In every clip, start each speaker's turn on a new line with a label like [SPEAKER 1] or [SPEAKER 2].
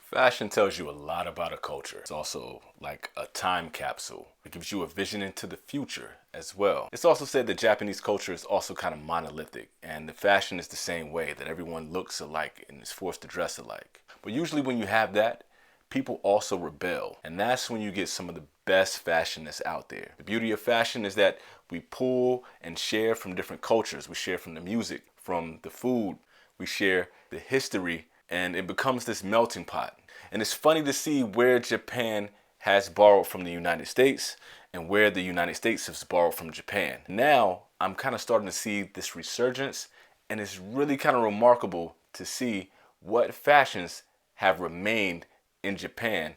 [SPEAKER 1] Fashion tells you a lot about a culture. It's also like a time capsule. It gives you a vision into the future as well. It's also said that Japanese culture is also kind of monolithic, and the fashion is the same way, that everyone looks alike and is forced to dress alike. But usually when you have that, people also rebel, and that's when you get some of the best fashion that's out there. The beauty of fashion is that we pull and share from different cultures. We share from the music, from the food, we share the history, and it becomes this melting pot. And it's funny to see where Japan has borrowed from the United States and where the United States has borrowed from Japan. Now I'm kind of starting to see this resurgence, and it's really kind of remarkable to see what fashions have remained in Japan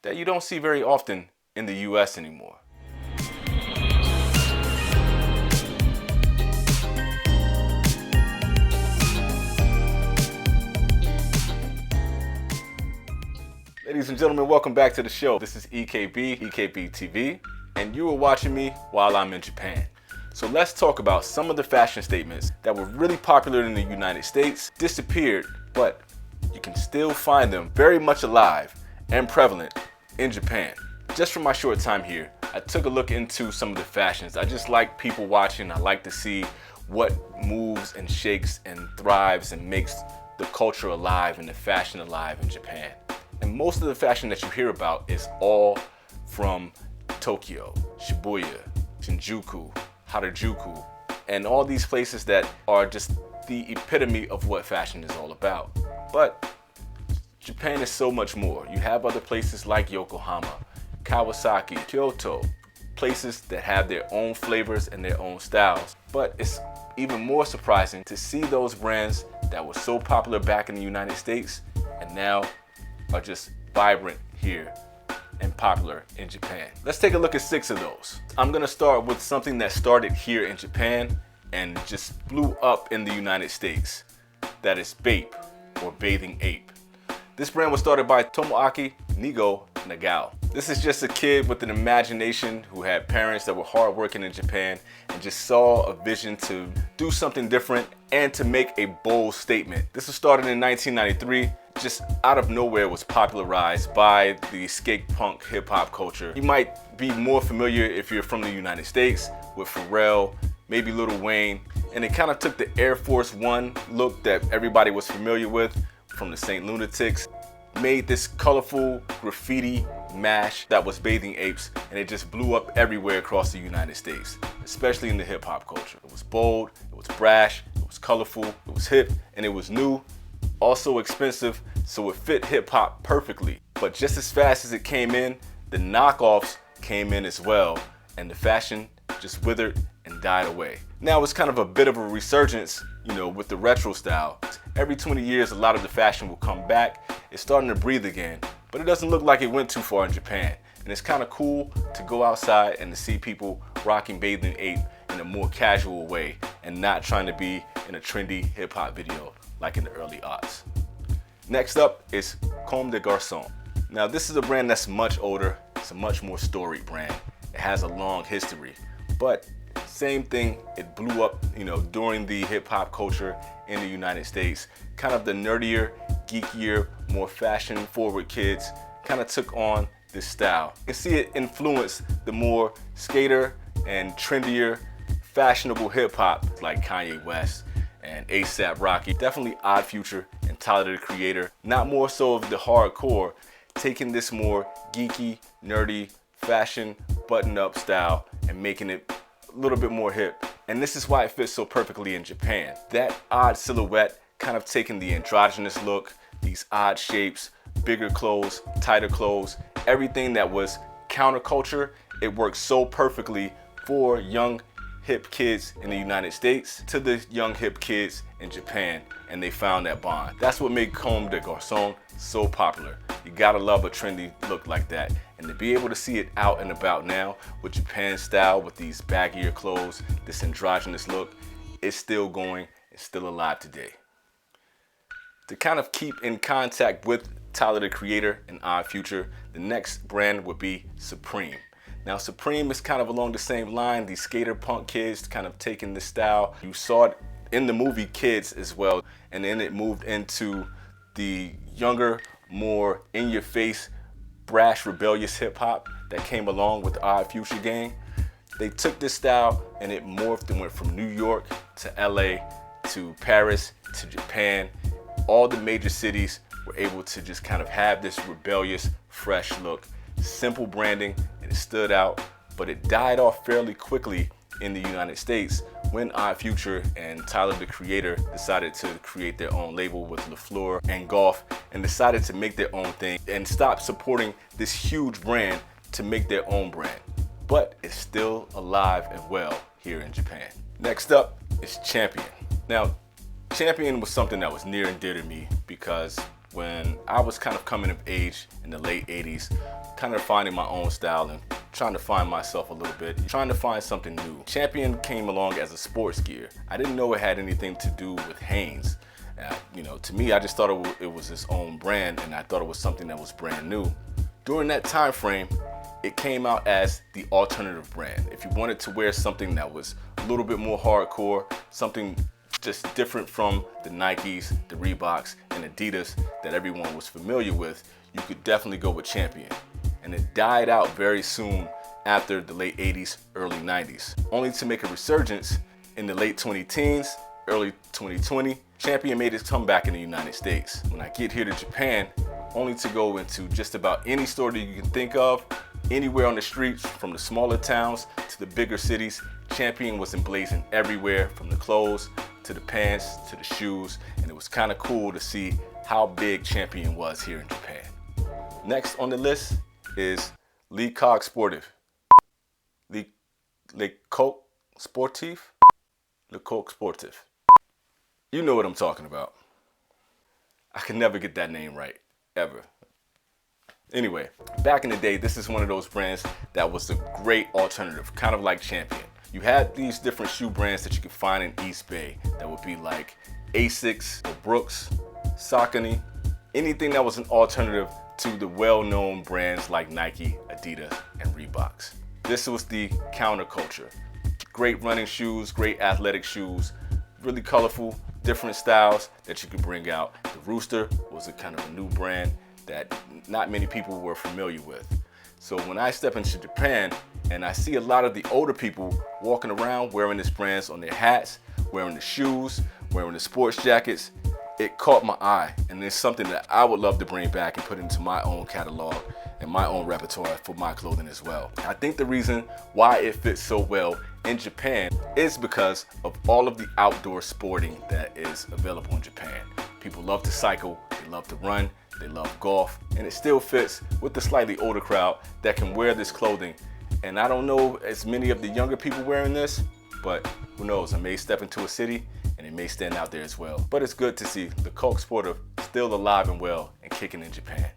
[SPEAKER 1] that you don't see very often in the US anymore. Ladies and gentlemen, welcome back to the show. This is EKB TV, and you are watching me while I'm in Japan. So let's talk about some of the fashion statements that were really popular in the United States, disappeared, but you can still find them very much alive and prevalent in Japan. Just from my short time here, I took a look into some of the fashions. I just like people watching. I like to see what moves and shakes and thrives and makes the culture alive and the fashion alive in Japan. And most of the fashion that you hear about is all from Tokyo, Shibuya, Shinjuku, Harajuku, and all these places that are just the epitome of what fashion is all about. But Japan is so much more. You have other places like Yokohama, Kawasaki, Kyoto, places that have their own flavors and their own styles. But it's even more surprising to see those brands that were so popular back in the United States and now are just vibrant here and popular in Japan. Let's take a look at 6 of those. I'm gonna start with something that started here in Japan and just blew up in the United States. That is BAPE, or Bathing Ape. This brand was started by Tomoaki Nigo Nagao. This is just a kid with an imagination who had parents that were hardworking in Japan and just saw a vision to do something different and to make a bold statement. This was started in 1993. Just out of nowhere was popularized by the skate punk hip hop culture. You might be more familiar if you're from the United States with Pharrell, maybe Lil Wayne, and it kind of took the Air Force One look that everybody was familiar with from the Saint Lunatics, made this colorful graffiti mash that was Bathing Apes, and it just blew up everywhere across the United States, especially in the hip hop culture. It was bold, it was brash, it was colorful, it was hip, and it was new. Also expensive, so it fit hip hop perfectly. But just as fast as it came in, the knockoffs came in as well, and the fashion just withered and died away. Now it's kind of a bit of a resurgence, with the retro style. Every 20 years, a lot of the fashion will come back. It's starting to breathe again, but it doesn't look like it went too far in Japan. And it's kind of cool to go outside and to see people rocking Bathing Ape in a more casual way and not trying to be in a trendy hip hop video like in the early aughts. Next up is Comme des Garçons. Now this is a brand that's much older. It's a much more storied brand. It has a long history, but same thing, it blew up, during the hip hop culture in the United States. Kind of the nerdier, geekier, more fashion forward kids kind of took on this style. You can see it influence the more skater and trendier, fashionable hip hop like Kanye West and A$AP Rocky. Definitely Odd Future and Tyler the Creator. Not more so of the hardcore, taking this more geeky, nerdy, fashion, button-up style and making it a little bit more hip. And this is why it fits so perfectly in Japan. That odd silhouette, kind of taking the androgynous look, these odd shapes, bigger clothes, tighter clothes, everything that was counterculture, it works so perfectly for young hip kids in the United States to the young hip kids in Japan, and they found that bond. That's what made Comme des Garçons so popular. You gotta love a trendy look like that, and to be able to see it out and about now with Japan style, with these baggier clothes, this androgynous look, it's still going, it's still alive today. To kind of keep in contact with Tyler the Creator and Odd Future, the next brand would be Supreme. Now Supreme is kind of along the same line, these skater punk kids kind of taking this style. You saw it in the movie Kids as well, and then it moved into the younger, more in-your-face, brash, rebellious hip-hop that came along with the Odd Future gang. They took this style and it morphed and went from New York to LA to Paris to Japan. All the major cities were able to just kind of have this rebellious, fresh look. Simple branding, and it stood out, but it died off fairly quickly in the United States when Odd Future and Tyler the Creator decided to create their own label with LaFleur and Golf, and decided to make their own thing and stop supporting this huge brand to make their own brand. But it's still alive and well here in Japan. Next up is Champion. Now, Champion was something that was near and dear to me because when I was kind of coming of age in the late 80s, kind of finding my own style and trying to find myself a little bit, trying to find something new. Champion came along as a sports gear. I didn't know it had anything to do with Hanes. To me, I just thought it was its own brand, and I thought it was something that was brand new. During that time frame, it came out as the alternative brand. If you wanted to wear something that was a little bit more hardcore, something just different from the Nikes, the Reeboks, and Adidas that everyone was familiar with, you could definitely go with Champion. And it died out very soon after the late 80s, early 90s, only to make a resurgence in the late 2010s, early 2020. Champion made its comeback in the United States. When I get here to Japan, only to go into just about any store that you can think of, anywhere on the streets, from the smaller towns to the bigger cities, Champion was emblazoned everywhere, from the clothes to the pants to the shoes, and it was kind of cool to see how big Champion was here in Japan. Next on the list is Koch Sport. Koch Sportif? Koch Sportif. You know what I'm talking about. I can never get that name right, ever. Anyway, back in the day, this is one of those brands that was a great alternative, kind of like Champion. You had these different shoe brands that you could find in East Bay that would be like Asics or Brooks, Saucony, anything that was an alternative to the well-known brands like Nike, Adidas, and Reeboks. This was the counterculture. Great running shoes, great athletic shoes, really colorful, different styles that you could bring out. The Rooster was a kind of a new brand that not many people were familiar with. So when I step into Japan and I see a lot of the older people walking around wearing this brands on their hats, wearing the shoes, wearing the sports jackets, it caught my eye, and it's something that I would love to bring back and put into my own catalog and my own repertoire for my clothing as well. I think the reason why it fits so well in Japan is because of all of the outdoor sporting that is available in Japan. People love to cycle, they love to run, they love golf, and it still fits with the slightly older crowd that can wear this clothing. And I don't know as many of the younger people wearing this, but who knows, I may step into a city and it may stand out there as well. But it's good to see the Koch Sport still alive and well and kicking in Japan.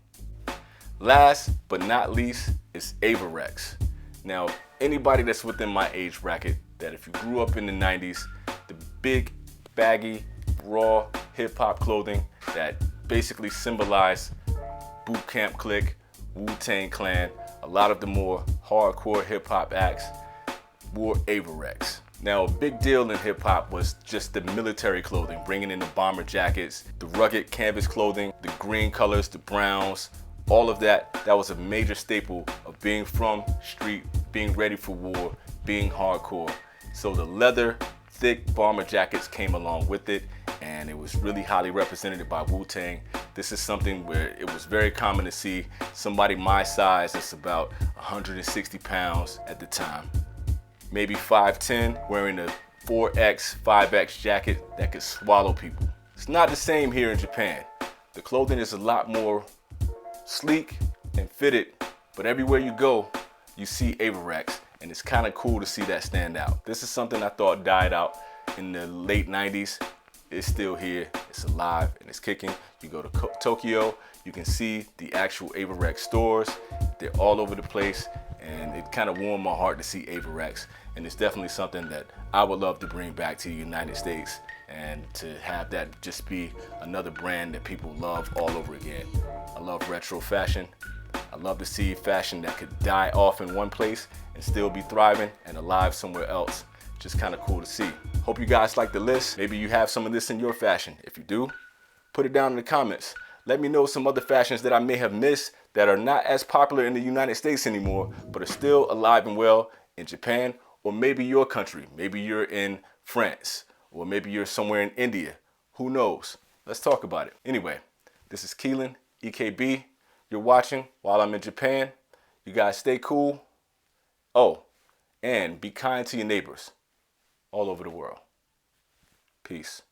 [SPEAKER 1] Last but not least is Avarax. Now, anybody that's within my age bracket, that if you grew up in the 90s, the big, baggy, raw hip-hop clothing that basically symbolized Boot Camp Clique, Wu-Tang Clan, a lot of the more hardcore hip-hop acts wore Avarax. Now, a big deal in hip-hop was just the military clothing, bringing in the bomber jackets, the rugged canvas clothing, the green colors, the browns, all of that. That was a major staple of being from street, being ready for war, being hardcore. So the leather, thick bomber jackets came along with it, and it was really highly represented by Wu-Tang. This is something where it was very common to see somebody my size, that's about 160 pounds at the time, maybe 5'10", wearing a 4X, 5X jacket that could swallow people. It's not the same here in Japan. The clothing is a lot more sleek and fitted, but everywhere you go, you see Avarax, and it's kind of cool to see that stand out. This is something I thought died out in the late 90s. It's still here, it's alive, and it's kicking. You go to Tokyo, you can see the actual Avarax stores. They're all over the place, and it kind of warmed my heart to see Avarax. And it's definitely something that I would love to bring back to the United States, and to have that just be another brand that people love all over again. I love retro fashion. I love to see fashion that could die off in one place and still be thriving and alive somewhere else. Just kind of cool to see. Hope you guys like the list. Maybe you have some of this in your fashion. If you do, put it down in the comments. Let me know some other fashions that I may have missed that are not as popular in the United States anymore, but are still alive and well in Japan, or maybe your country. Maybe you're in France, or maybe you're somewhere in India. Who knows? Let's talk about it. Anyway, this is Keelan, EKB. You're watching while I'm in Japan. You guys stay cool. Oh, and be kind to your neighbors all over the world. Peace.